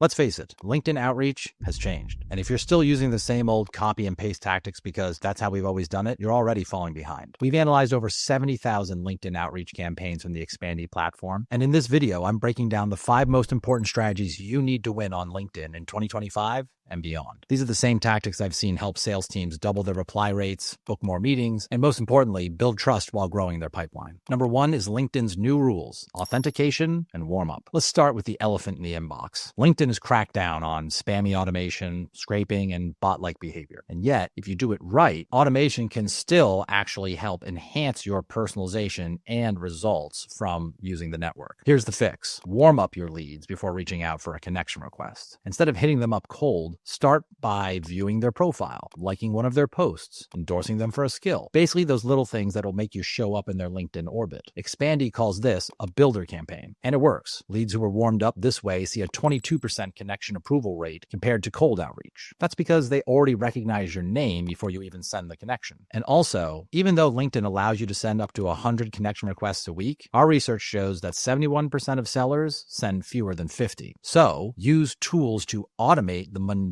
Let's face it, LinkedIn outreach has changed. And if you're still using the same old copy and paste tactics because that's how we've always done it, you're already falling behind. We've analyzed over 70,000 LinkedIn outreach campaigns from the Expandy platform. And in this video, I'm breaking down the 5 most important strategies you need to win on LinkedIn in 2025 and beyond. These are the same tactics I've seen help sales teams double their reply rates, book more meetings, and most importantly, build trust while growing their pipeline. Number 1 is LinkedIn's new rules, authentication and warm-up. Let's start with the elephant in the inbox. LinkedIn has cracked down on spammy automation, scraping, and bot-like behavior. And yet, if you do it right, automation can still actually help enhance your personalization and results from using the network. Here's the fix. Warm up your leads before reaching out for a connection request. Instead of hitting them up cold, start by viewing their profile, liking one of their posts, endorsing them for a skill. Basically, those little things that will make you show up in their LinkedIn orbit. Expandy calls this a builder campaign, and it works. Leads who are warmed up this way see a 22% connection approval rate compared to cold outreach. That's because they already recognize your name before you even send the connection. And also, even though LinkedIn allows you to send up to 100 connection requests a week, our research shows that 71% of sellers send fewer than 50. So, use tools to automate the mundane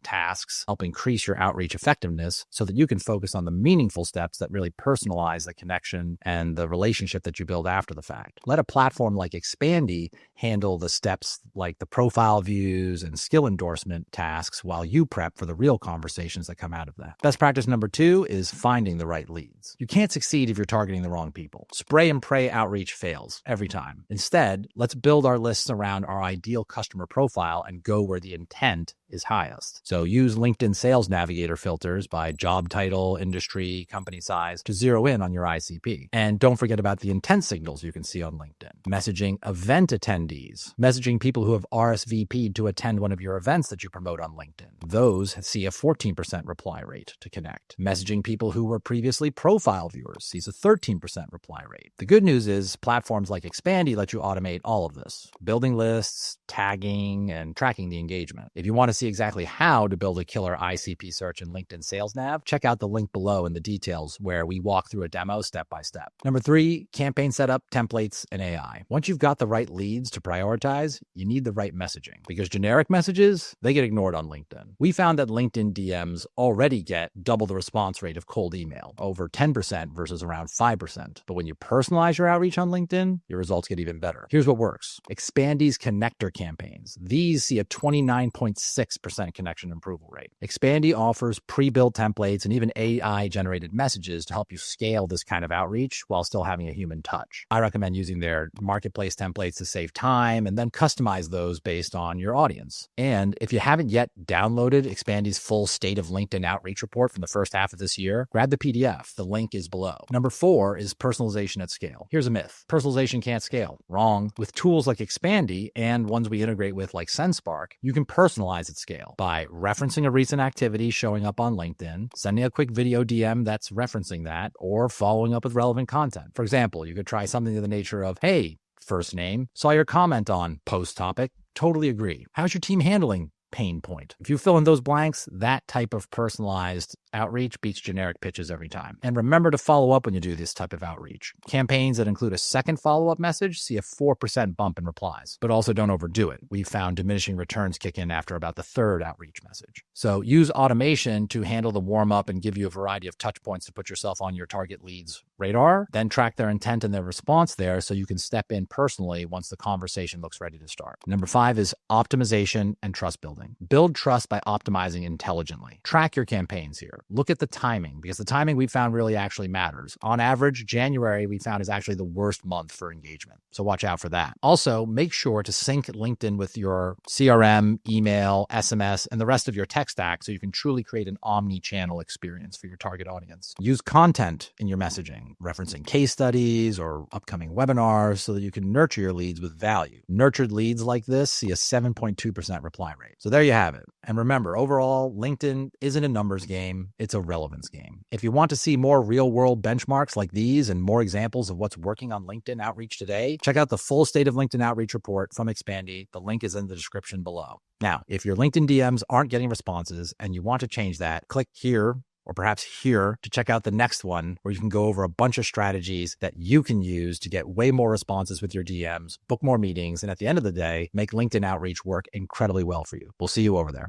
tasks, help increase your outreach effectiveness so that you can focus on the meaningful steps that really personalize the connection and the relationship that you build after the fact. Let a platform like Expandy handle the steps like the profile views and skill endorsement tasks while you prep for the real conversations that come out of that. Best practice number 2 is finding the right leads. You can't succeed if you're targeting the wrong people. Spray and pray outreach fails every time. Instead, let's build our lists around our ideal customer profile and go where the intent is highest. So use LinkedIn Sales Navigator filters by job title, industry, company size to zero in on your ICP. And don't forget about the intent signals you can see on LinkedIn. Messaging event attendees, messaging people who have RSVP'd to attend one of your events that you promote on LinkedIn. Those see a 14% reply rate to connect. Messaging people who were previously profile viewers sees a 13% reply rate. The good news is platforms like Expandy let you automate all of this, building lists, tagging, and tracking the engagement. If you want to see exactly how to build a killer ICP search in LinkedIn Sales Nav, check out the link below in the details where we walk through a demo step by step. Number 3, campaign setup, templates, and AI. Once you've got the right leads to prioritize, you need the right messaging because generic messages, they get ignored on LinkedIn. We found that LinkedIn DMs already get double the response rate of cold email, over 10% versus around 5%. But when you personalize your outreach on LinkedIn, your results get even better. Here's what works. Expandy's connector campaigns. These see a 29.6% connection approval rate. Expandy offers pre-built templates and even AI-generated messages to help you scale this kind of outreach while still having a human touch. I recommend using their marketplace templates to save time and then customize those based on your audience. And if you haven't yet downloaded Expandy's full State of LinkedIn Outreach report from the first half of this year, grab the PDF. The link is below. Number 4 is personalization at scale. Here's a myth. Personalization can't scale. Wrong. With tools like Expandy and ones we integrate with like SendSpark, you can personalize at scale by referencing a recent activity showing up on LinkedIn, sending a quick video DM that's referencing that, or following up with relevant content. For example, you could try something to the nature of, hey, first name, saw your comment on post topic, totally agree. How's your team handling pain point? If you fill in those blanks, that type of personalized outreach beats generic pitches every time. And remember to follow up when you do this type of outreach. Campaigns that include a second follow-up message see a 4% bump in replies, but also don't overdo it. We found diminishing returns kick in after about the third outreach message. So use automation to handle the warm-up and give you a variety of touch points to put yourself on your target leads radar, then track their intent and their response there so you can step in personally once the conversation looks ready to start. Number 5 is optimization and trust building. Build trust by optimizing intelligently. Track your campaigns here. Look at the timing because the timing we found really actually matters. On average, January we found is actually the worst month for engagement. So watch out for that. Also, make sure to sync LinkedIn with your CRM, email, SMS, and the rest of your tech stack so you can truly create an omni-channel experience for your target audience. Use content in your messaging, referencing case studies or upcoming webinars so that you can nurture your leads with value. Nurtured leads like this see a 7.2% reply rate. So there you have it. And remember, overall, LinkedIn isn't a numbers game, it's a relevance game. If you want to see more real-world benchmarks like these and more examples of what's working on LinkedIn Outreach today, check out the full State of LinkedIn Outreach report from Expandy. The link is in the description below. Now, if your LinkedIn DMs aren't getting responses and you want to change that, click here or perhaps here to check out the next one where you can go over a bunch of strategies that you can use to get way more responses with your DMs, book more meetings, and at the end of the day, make LinkedIn outreach work incredibly well for you. We'll see you over there.